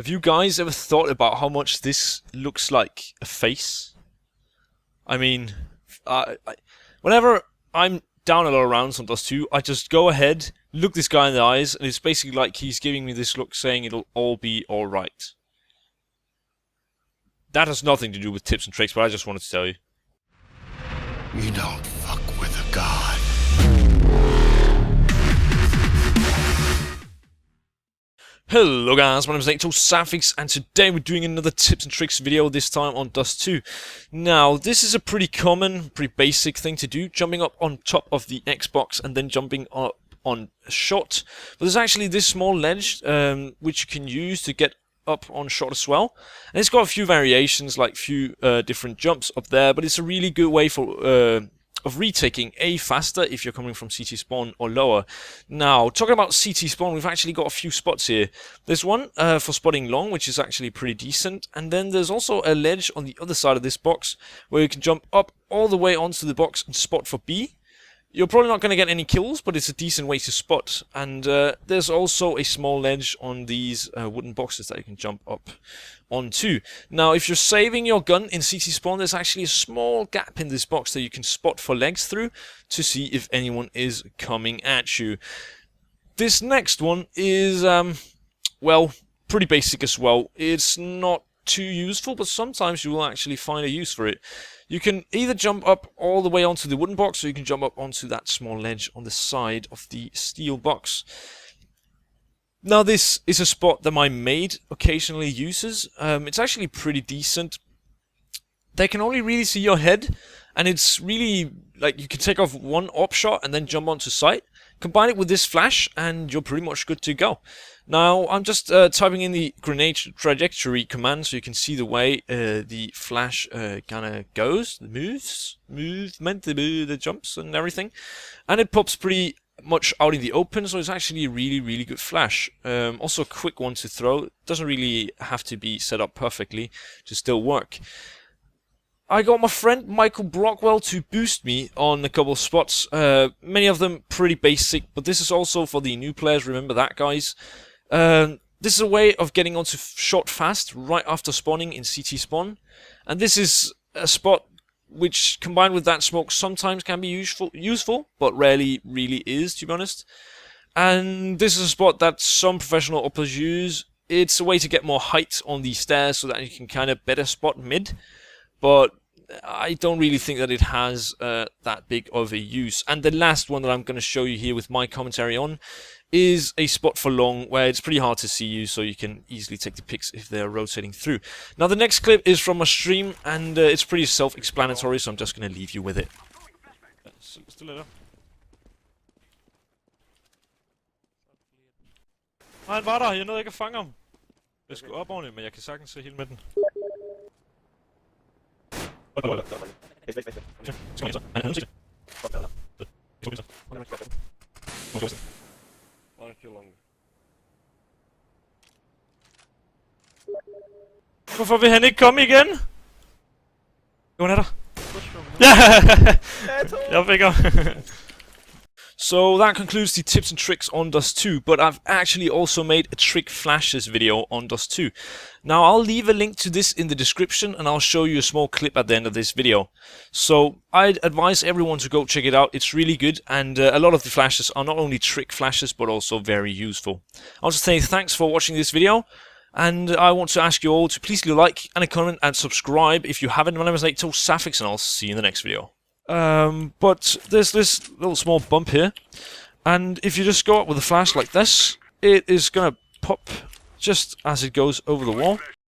Have you guys ever thought about how much this looks like a face? I mean, whenever I'm down a lot of rounds on Dust2, I just go ahead, look this guy in the eyes, and it's basically like he's giving me this look saying it'll all be alright. That has nothing to do with tips and tricks, but I just wanted to tell you. You don't fuck with a god. Hello guys, my name is Noisia, and today we're doing another tips and tricks video, this time on Dust2. Now, this is a pretty common, pretty basic thing to do, jumping up on top of the Xbox and then jumping up on shot. But there's actually this small ledge, which you can use to get up on shot as well. And it's got a few variations, like few different jumps up there, but it's a really good way for of retaking faster if you're coming from CT spawn or lower. Now, talking about CT spawn, we've actually got a few spots here. There's one for spotting long, which is actually pretty decent, and then there's also a ledge on the other side of this box where you can jump up all the way onto the box and spot for B. You're probably not going to get any kills, but it's a decent way to spot. And there's also a small ledge on these wooden boxes that you can jump up onto. Now, if you're saving your gun in CT spawn, there's actually a small gap in this box that you can spot for legs through to see if anyone is coming at you. This next one is, well, pretty basic as well. It's not too useful, but sometimes you will actually find a use for it. You can either jump up all the way onto the wooden box, or you can jump up onto that small ledge on the side of the steel box. Now, this is a spot that my maid occasionally uses. It's actually pretty decent. They can only really see your head, and it's really like you can take off one op shot and then jump onto sight. Combine it with this flash, and you're pretty much good to go. Now, I'm just typing in the grenade trajectory command so you can see the way the flash kind of goes, the movement, the jumps and everything. And it pops pretty much out in the open, so it's actually a really good flash. Also a quick one to throw. It doesn't really have to be set up perfectly to still work. I got my friend Michael Brockwell to boost me on a couple of spots. Many of them pretty basic, but this is also for the new players, remember that, guys. This is a way of getting onto shot fast right after spawning in CT spawn. And this is a spot which, combined with that smoke, sometimes can be useful, but rarely really is, to be honest. And this is a spot that some professional uppers use. It's a way to get more height on the stairs so that you can kind of better spot mid. But I don't really think that it has that big of a use. And the last one that I'm going to show you here with my commentary on is a spot for long where it's pretty hard to see you, so you can easily take the pics if they're rotating through. Now, the next clip is from a stream, and it's pretty self-explanatory, so I'm just going to leave you with it. Han var der, jeg nåede ikke at fange ham. Jeg skulle op ordentligt, men jeg kan sagtens se hele midten. Hvorfor vil han ikke komme igen? Jo, han er der. Ja! Jeg fik ham. So that concludes the tips and tricks on Dust2, but I've actually also made a trick flashes video on Dust2. Now, I'll leave a link to this in the description, and I'll show you a small clip at the end of this video. So I'd advise everyone to go check it out. It's really good, and a lot of the flashes are not only trick flashes, but also very useful. I'll just say thanks for watching this video, and I want to ask you all to please leave a like and a comment and subscribe if you haven't. My name is Noisia, and I'll see you in the next video. But there's this little small bump here, and if you just go up with a flash like this, it is gonna pop just as it goes over the wall.